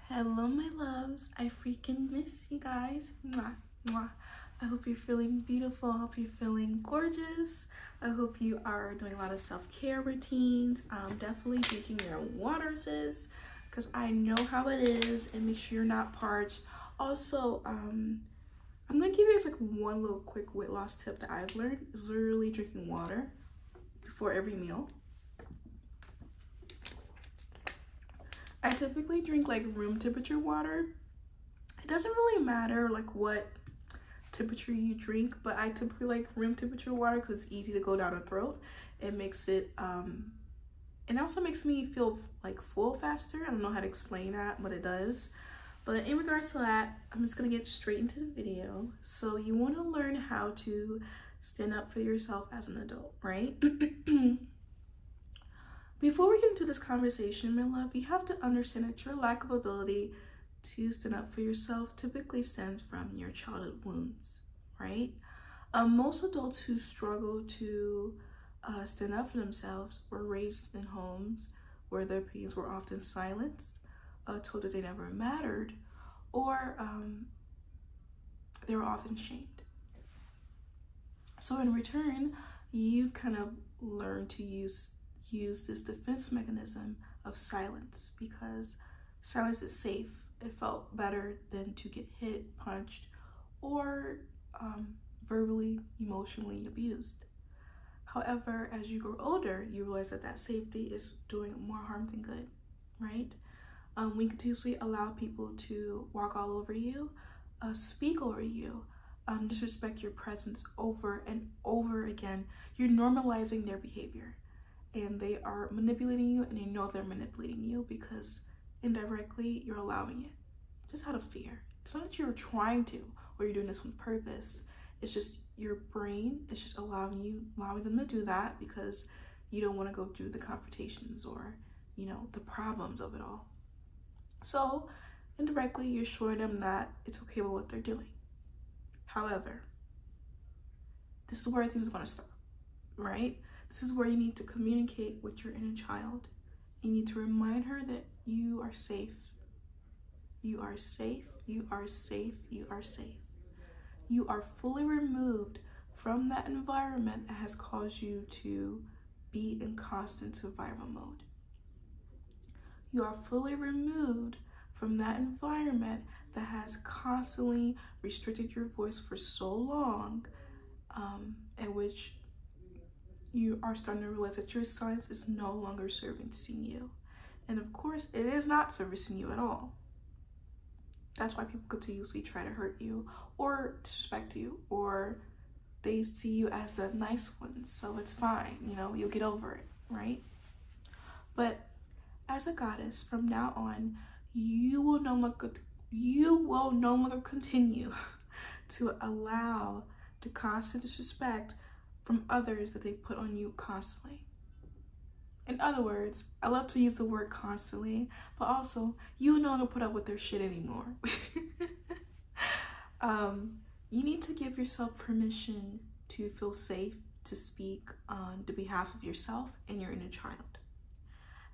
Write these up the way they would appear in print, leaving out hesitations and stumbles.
Hello, my loves. I freaking miss you guys. Mwah, mwah. I hope you're feeling beautiful. I hope you're feeling gorgeous. I hope you are doing a lot of self-care routines. Definitely drinking your water, sis, because I know how it is, and make sure you're not parched. Also, I'm gonna give you guys like one little quick weight loss tip that I've learned is literally drinking water before every meal. I typically drink like room temperature water. It doesn't really matter like what temperature you drink, but I typically like room temperature water because it's easy to go down the throat. It makes it it also makes me feel like full faster. I don't know how to explain that, but it does. But in regards to that, I'm just gonna get straight into the video. So you want to learn how to stand up for yourself as an adult, right? Before we get into this conversation, my love, you have to understand that your lack of ability to stand up for yourself typically stems from your childhood wounds, right? Most adults who struggle to stand up for themselves were raised in homes where their opinions were often silenced, told that they never mattered, or they were often shamed. So in return, you've kind of learned to use this defense mechanism of silence, because silence is safe. It felt better than to get hit, punched, or verbally, emotionally abused. However, as you grow older, you realize that that safety is doing more harm than good, right? We continuously allow people to walk all over you, speak over you, disrespect your presence over and over again. You're normalizing their behavior. And they are manipulating you, and they know they're manipulating you because indirectly you're allowing it, just out of fear. It's not that you're trying to, or you're doing this on purpose. It's just your brain is just allowing them to do that because you don't want to go through the confrontations or, you know, the problems of it all. So indirectly, you're showing them that it's okay with what they're doing. However, this is where things are going to stop, right? This is where you need to communicate with your inner child. You need to remind her that you are safe. You are safe. You are safe. You are safe. You are fully removed from that environment that has caused you to be in constant survival mode. You are fully removed from that environment that has constantly restricted your voice for so long, in which you are starting to realize that your silence is no longer servicing you. And of course, it is not servicing you at all. That's why people continuously try to hurt you or disrespect you, or they see you as the nice one, so it's fine, you know, you'll get over it, right? But as a goddess, from now on, you will no longer continue to allow the constant disrespect from others that they put on you constantly. In other words, I love to use the word constantly, but also you no longer put up with their shit anymore. You need to give yourself permission to feel safe to speak on the behalf of yourself and your inner child.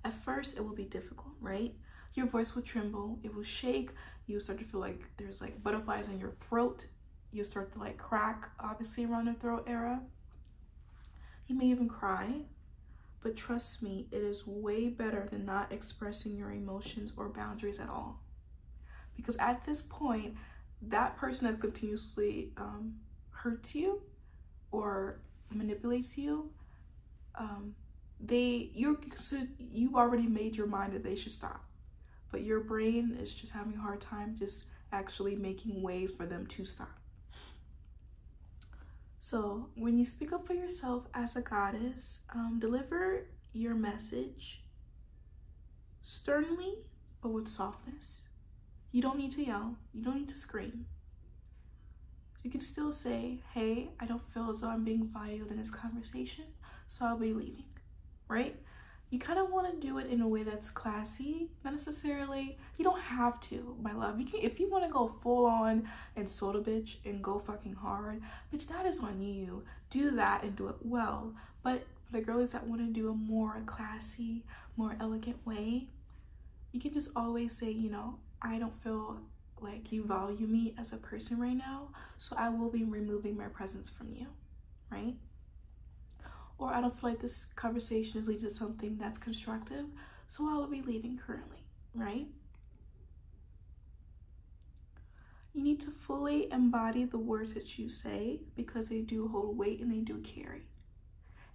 At first, it will be difficult, right? Your voice will tremble, it will shake, you'll start to feel like there's like butterflies in your throat. You'll start to like crack, obviously around the throat area. You may even cry, but trust me, it is way better than not expressing your emotions or boundaries at all. Because at this point, that person that continuously hurts you or manipulates you, you've already made your mind that they should stop. But your brain is just having a hard time just actually making ways for them to stop. So when you speak up for yourself as a goddess, deliver your message sternly, but with softness. You don't need to yell. You don't need to scream. You can still say, hey, I don't feel as though I'm being valued in this conversation, so I'll be leaving, right? You kind of want to do it in a way that's classy, not necessarily, you don't have to, my love. You can, if you want to go full on and soda bitch and go fucking hard, bitch, that is on you. Do that and do it well. But for the girlies that want to do a more classy, more elegant way, you can just always say, you know, I don't feel like you value me as a person right now, so I will be removing my presence from you, right? Or I don't feel like this conversation is leading to something that's constructive, so I will be leaving currently, right? You need to fully embody the words that you say because they do hold weight and they do carry,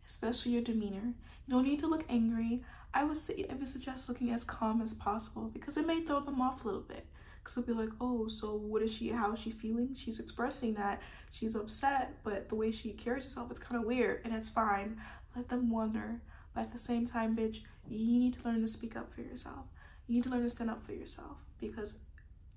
especially your demeanor. You don't need to look angry. I would suggest looking as calm as possible because it may throw them off a little bit. Because they'll be like, oh, so what is she, how is she feeling? She's expressing that she's upset, but the way she carries herself, it's kind of weird, and it's fine. Let them wonder. But at the same time, bitch, you need to learn to speak up for yourself. You need to learn to stand up for yourself because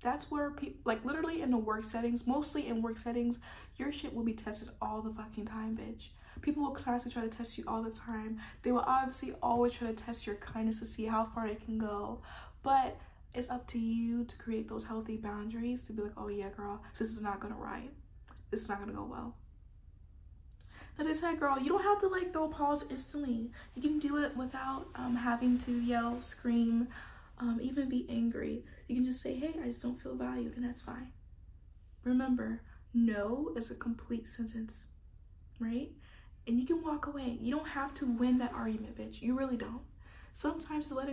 that's where people, like literally in the work settings, mostly in work settings, your shit will be tested all the fucking time, bitch. People will constantly try to test you all the time. They will obviously always try to test your kindness to see how far they can go. But it's up to you to create those healthy boundaries to be like, oh yeah, girl, this is not gonna ride. This is not gonna go well. As I said, girl, you don't have to like throw a pause instantly. You can do it without having to yell, scream, even be angry. You can just say, hey, I just don't feel valued, and that's fine. Remember, no is a complete sentence, right? And you can walk away. You don't have to win that argument, bitch. You really don't. Sometimes just let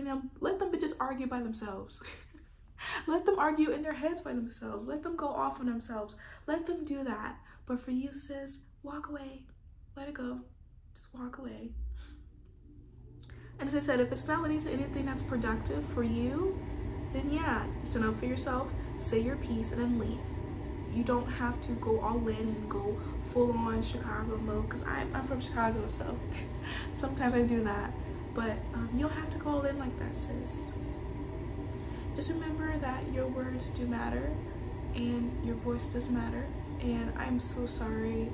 them bitches argue by themselves. Let them argue in their heads by themselves. Let them go off on themselves. Let them do that. But for you, sis, walk away. Let it go. Just walk away. And as I said, if it's not leading to anything that's productive for you, then yeah, stand up for yourself, say your piece, and then leave. You don't have to go all in and go full on Chicago mode, because I'm from Chicago, so sometimes I do that. But you don't have to go all in like that, sis. Just remember that your words do matter and your voice does matter. And I'm so sorry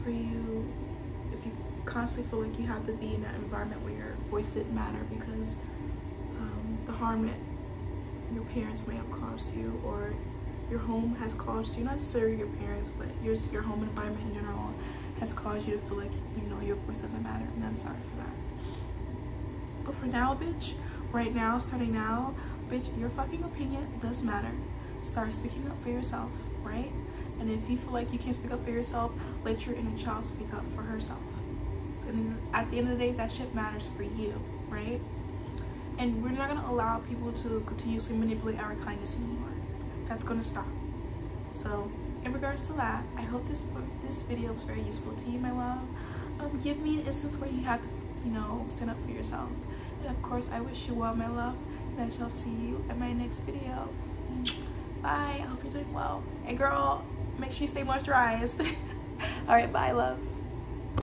for you if you constantly feel like you have to be in that environment where your voice didn't matter because the harm that your parents may have caused you or your home has caused you, not necessarily your parents, but your home environment in general has caused you to feel like, you know, your voice doesn't matter, and I'm sorry for that. But for now, bitch, right now, starting now, bitch, your fucking opinion does matter. Start speaking up for yourself, right? And if you feel like you can't speak up for yourself, let your inner child speak up for herself. And at the end of the day, that shit matters for you, right? And we're not gonna allow people to continuously manipulate our kindness anymore. That's gonna stop. So in regards to that, I hope this video was very useful to you, my love. Give me an instance where you had to, you know, stand up for yourself. And of course, I wish you well, my love, and I shall see you in my next video. Bye. I hope you're doing well. And girl, make sure you stay moisturized. All right, bye, love.